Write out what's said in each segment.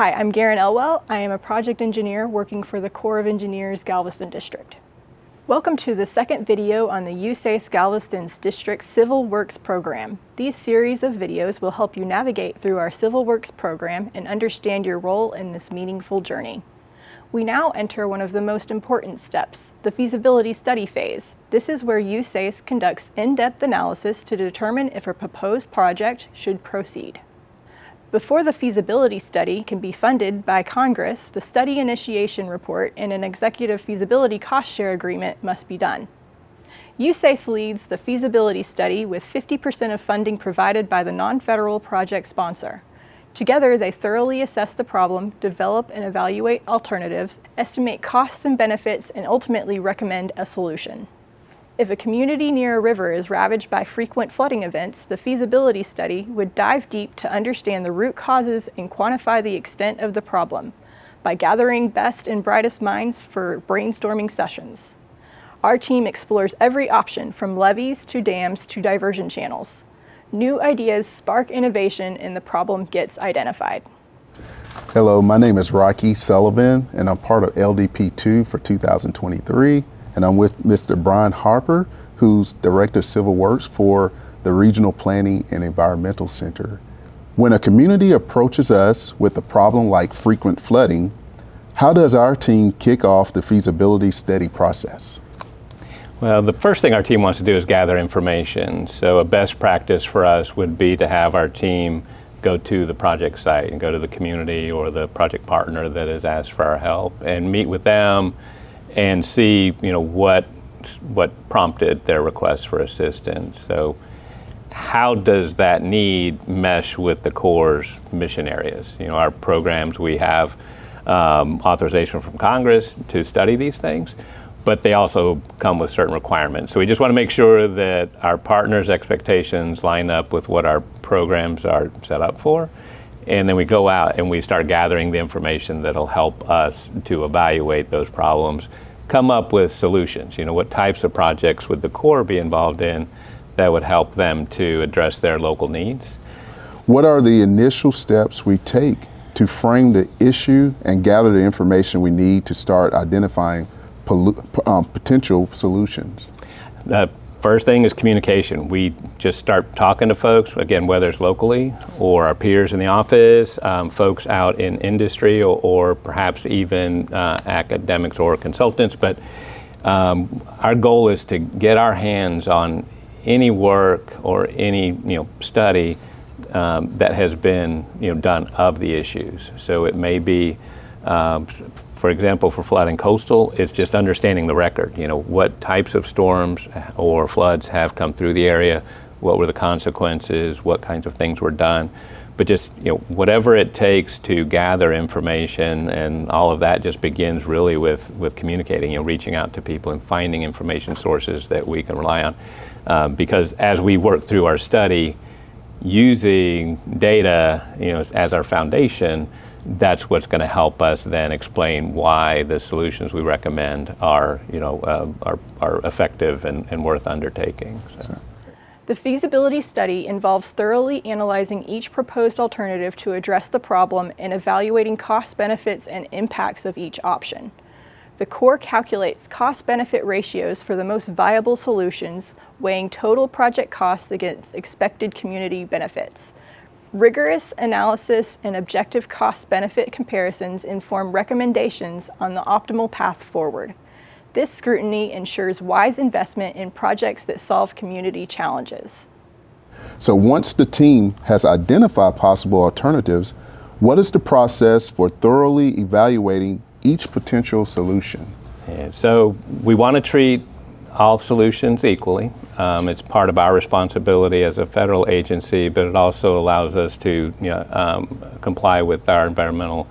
Hi, I'm Garen Elwell. I am a project engineer working for the Corps of Engineers Galveston District. Welcome to the second video on the USACE Galveston's District Civil Works program. These series of videos will help you navigate through our Civil Works program and understand your role in this meaningful journey. We now enter one of the most important steps, the feasibility study phase. This is where USACE conducts in-depth analysis to determine if a proposed project should proceed. Before the feasibility study can be funded by Congress, the study initiation report and an executive feasibility cost share agreement must be done. USACE leads the feasibility study with 50% of funding provided by the non-federal project sponsor. Together, they thoroughly assess the problem, develop and evaluate alternatives, estimate costs and benefits, and ultimately recommend a solution. If a community near a river is ravaged by frequent flooding events, the feasibility study would dive deep to understand the root causes and quantify the extent of the problem by gathering best and brightest minds for brainstorming sessions. Our team explores every option from levees to dams to diversion channels. New ideas spark innovation and the problem gets identified. Hello, my name is Rocky Sullivan and I'm part of LDP2 for 2023. And I'm with Mr. Brian Harper, who's Director of Civil Works for the Regional Planning and Environmental Center. When a community approaches us with a problem like frequent flooding, how does our team kick off the feasibility study process? Well, the first thing our team wants to do is gather information. So a best practice for us would be to have our team go to the project site and go to the community or the project partner that has asked for our help and meet with them and see, what prompted their request for assistance. So how does that need mesh with the Corps' mission areas? Our programs, we have authorization from Congress to study these things, but they also come with certain requirements. So we just want to make sure that our partners' expectations line up with what our programs are set up for. And then we go out and we start gathering the information that'll help us to evaluate those problems, come up with solutions. What types of projects would the Corps be involved in that would help them to address their local needs? What are the initial steps we take to frame the issue and gather the information we need to start identifying potential solutions? The first thing is communication. We just start talking to folks, again, whether it's locally or our peers in the office, folks out in industry, or perhaps even academics or consultants. But our goal is to get our hands on any work or any study that has been done of the issues. So it may be, for example, for flooding coastal, it's just understanding the record. What types of storms or floods have come through the area, what were the consequences, what kinds of things were done. But just, whatever it takes to gather information, and all of that just begins really with communicating, reaching out to people and finding information sources that we can rely on. Because as we work through our study, using data, as our foundation, that's what's going to help us then explain why the solutions we recommend are effective and worth undertaking. So. The feasibility study involves thoroughly analyzing each proposed alternative to address the problem and evaluating cost benefits and impacts of each option. The Corps calculates cost-benefit ratios for the most viable solutions, weighing total project costs against expected community benefits. Rigorous analysis and objective cost-benefit comparisons inform recommendations on the optimal path forward. This scrutiny ensures wise investment in projects that solve community challenges. So once the team has identified possible alternatives, what is the process for thoroughly evaluating each potential solution? And so we want to treat all solutions equally. It's part of our responsibility as a federal agency, but it also allows us to comply with our Environmental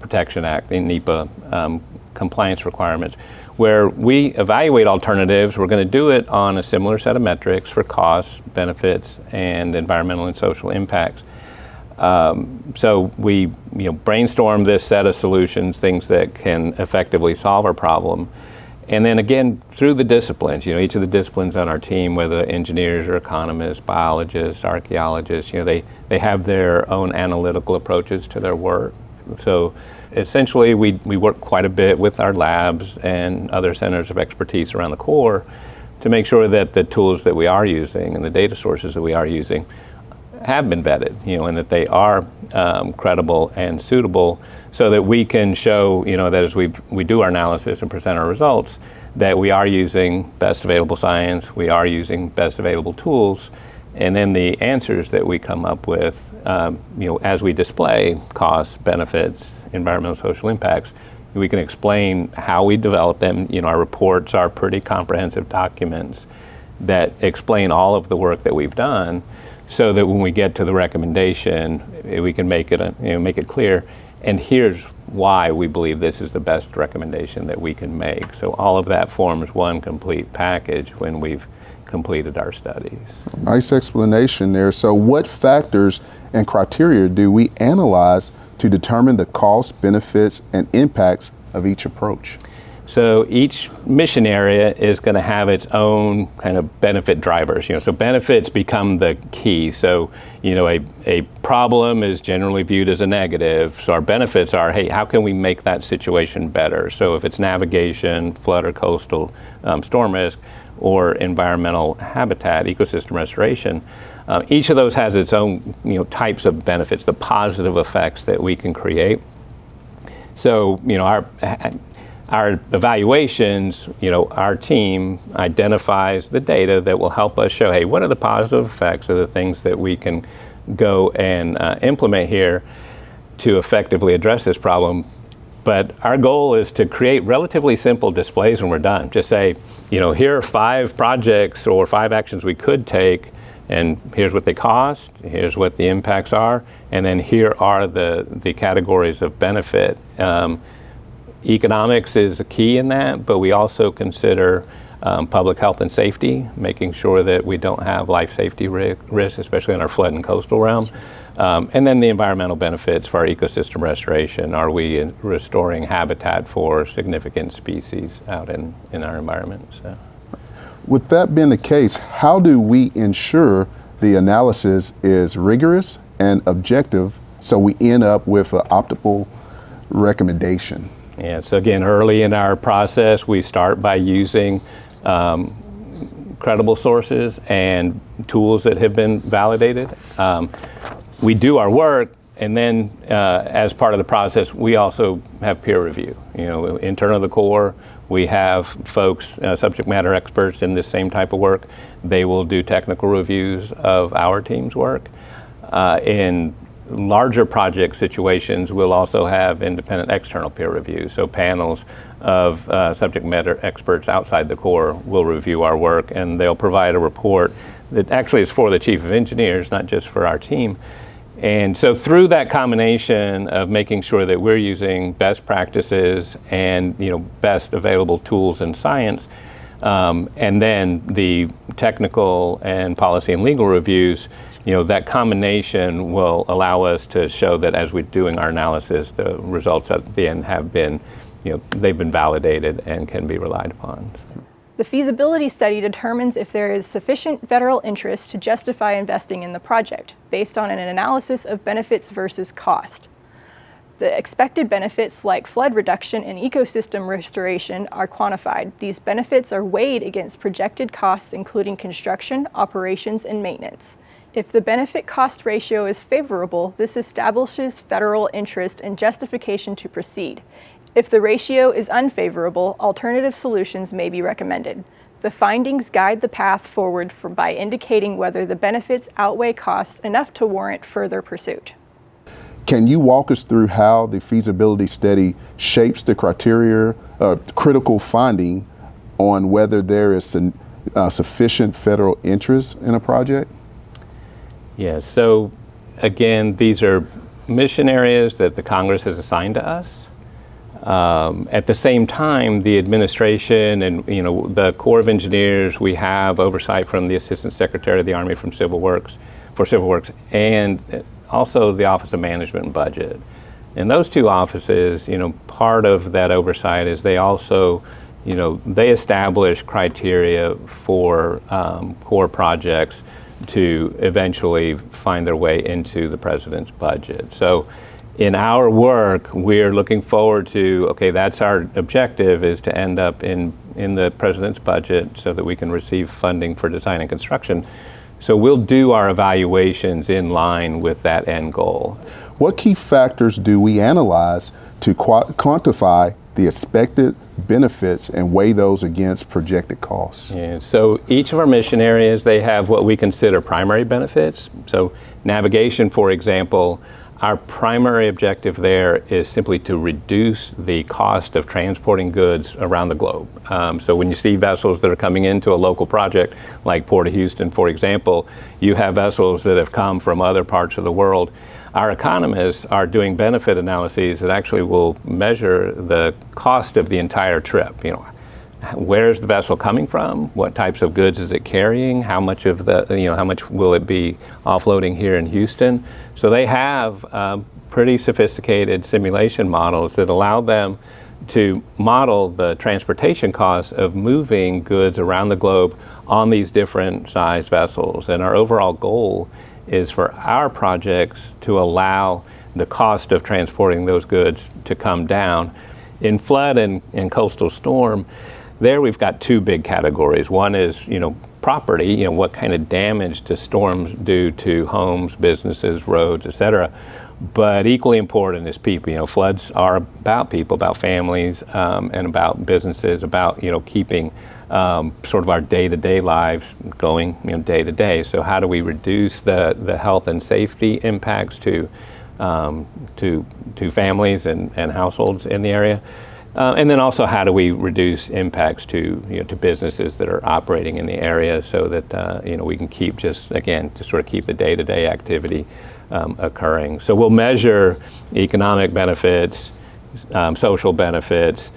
Protection Act, NEPA compliance requirements. Where we evaluate alternatives, we're going to do it on a similar set of metrics for costs, benefits, and environmental and social impacts. So we brainstorm this set of solutions, things that can effectively solve our problem. And then again, through the disciplines, each of the disciplines on our team, whether engineers or economists, biologists, archaeologists, they have their own analytical approaches to their work. So essentially, we work quite a bit with our labs and other centers of expertise around the Corps to make sure that the tools that we are using and the data sources that we are using have been vetted, and that they are credible and suitable, so that we can show, that as we do our analysis and present our results, that we are using best available science, we are using best available tools, and then the answers that we come up with, as we display costs, benefits, environmental, social impacts, we can explain how we develop them. Our reports are pretty comprehensive documents that explain all of the work that we've done, so that when we get to the recommendation, we can make it clear. And here's why we believe this is the best recommendation that we can make. So all of that forms one complete package when we've completed our studies. Nice explanation there. So what factors and criteria do we analyze to determine the costs, benefits, and impacts of each approach? So each mission area is going to have its own kind of benefit drivers. So benefits become the key. So a problem is generally viewed as a negative. So our benefits are, hey, how can we make that situation better? So if it's navigation, flood or coastal storm risk, or environmental habitat, ecosystem restoration, each of those has its own types of benefits, the positive effects that we can create. So our evaluations, our team identifies the data that will help us show, hey, what are the positive effects of the things that we can go and implement here to effectively address this problem. But our goal is to create relatively simple displays when we're done. Just say, here are 5 projects or 5 actions we could take, and here's what they cost, here's what the impacts are, and then here are the categories of benefit. Economics is a key in that, but we also consider public health and safety, making sure that we don't have life safety risks, especially in our flood and coastal realm. And then the environmental benefits for our ecosystem restoration. Are we restoring habitat for significant species out in our environment? So. With that being the case, how do we ensure the analysis is rigorous and objective so we end up with an optimal recommendation? Yeah, so again, early in our process, we start by using credible sources and tools that have been validated. We do our work, and then as part of the process, we also have peer review. Internal to the Corps, we have folks, subject matter experts in this same type of work. They will do technical reviews of our team's work. In larger project situations, we'll also have independent external peer review. So panels of subject matter experts outside the Corps will review our work, and they'll provide a report that actually is for the Chief of Engineers, not just for our team. And so through that combination of making sure that we're using best practices and best available tools and science, and then the technical and policy and legal reviews, that combination will allow us to show that as we're doing our analysis, the results at the end have been, they've been validated and can be relied upon. The feasibility study determines if there is sufficient federal interest to justify investing in the project, based on an analysis of benefits versus cost. The expected benefits like flood reduction and ecosystem restoration are quantified. These benefits are weighed against projected costs, including construction, operations, and maintenance. If the benefit-cost ratio is favorable, this establishes federal interest and justification to proceed. If the ratio is unfavorable, alternative solutions may be recommended. The findings guide the path forward by indicating whether the benefits outweigh costs enough to warrant further pursuit. Can you walk us through how the feasibility study shapes the criteria, critical finding on whether there is sufficient federal interest in a project? Yeah, so again, these are mission areas that the Congress has assigned to us. At the same time, the administration and the Corps of Engineers, we have oversight from the Assistant Secretary of the Army for Civil Works, and also the Office of Management and Budget. And those two offices, part of that oversight is they also, they establish criteria for Corps projects to eventually find their way into the President's budget. So in our work, we're looking forward to, okay, that's our objective, is to end up in the president's budget so that we can receive funding for design and construction. So we'll do our evaluations in line with that end goal. What key factors do we analyze to quantify the expected benefits and weigh those against projected costs? Yeah, so each of our mission areas, they have what we consider primary benefits. So navigation, for example, our primary objective there is simply to reduce the cost of transporting goods around the globe. So when you see vessels that are coming into a local project, like Port of Houston, for example, you have vessels that have come from other parts of the world. Our economists are doing benefit analyses that actually will measure the cost of the entire trip. You know, where's the vessel coming from? What types of goods is it carrying? How much how much will it be offloading here in Houston? So they have pretty sophisticated simulation models that allow them to model the transportation costs of moving goods around the globe on these different size vessels. And our overall goal is for our projects to allow the cost of transporting those goods to come down. In flood and coastal storm, there we've got two big categories. One is, property, what kind of damage do storms do to homes, businesses, roads, et cetera. But equally important is people. Floods are about people, about families, and about businesses, about, keeping sort of our day-to-day lives going, day to day. So how do we reduce the health and safety impacts to families and households in the area? And then also, how do we reduce impacts to businesses that are operating in the area, so that we can keep to sort of keep the day-to-day activity occurring. So we'll measure economic benefits, social benefits,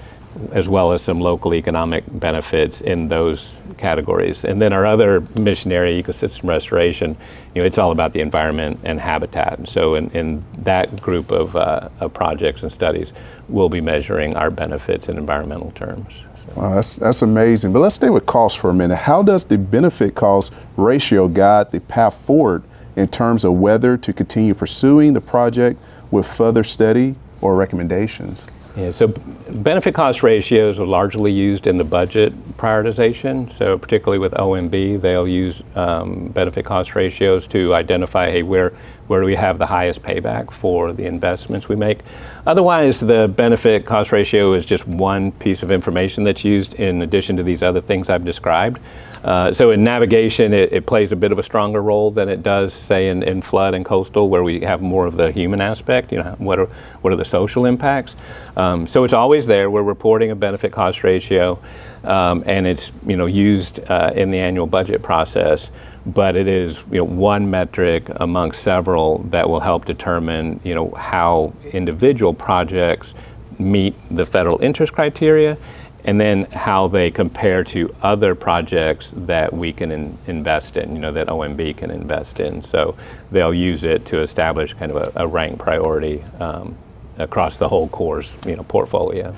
as well as some local economic benefits in those categories. And then our other mission area, ecosystem restoration, it's all about the environment and habitat. So in that group of projects and studies, we'll be measuring our benefits in environmental terms. Wow, that's amazing. But let's stay with cost for a minute. How does the benefit cost ratio guide the path forward in terms of whether to continue pursuing the project with further study or recommendations? Yeah, so benefit cost ratios are largely used in the budget prioritization. So particularly with OMB, they'll use benefit cost ratios to identify, hey, where do we have the highest payback for the investments we make. Otherwise, the benefit cost ratio is just one piece of information that's used in addition to these other things I've described. So in navigation, it plays a bit of a stronger role than it does, say, in flood and coastal, where we have more of the human aspect. What are the social impacts? So it's always there. We're reporting a benefit cost ratio, and it's used in the annual budget process. But it is one metric amongst several that will help determine how individual projects meet the federal interest criteria, and then how they compare to other projects that we can invest in, that OMB can invest in. So they'll use it to establish kind of a rank priority across the whole Corps' portfolio.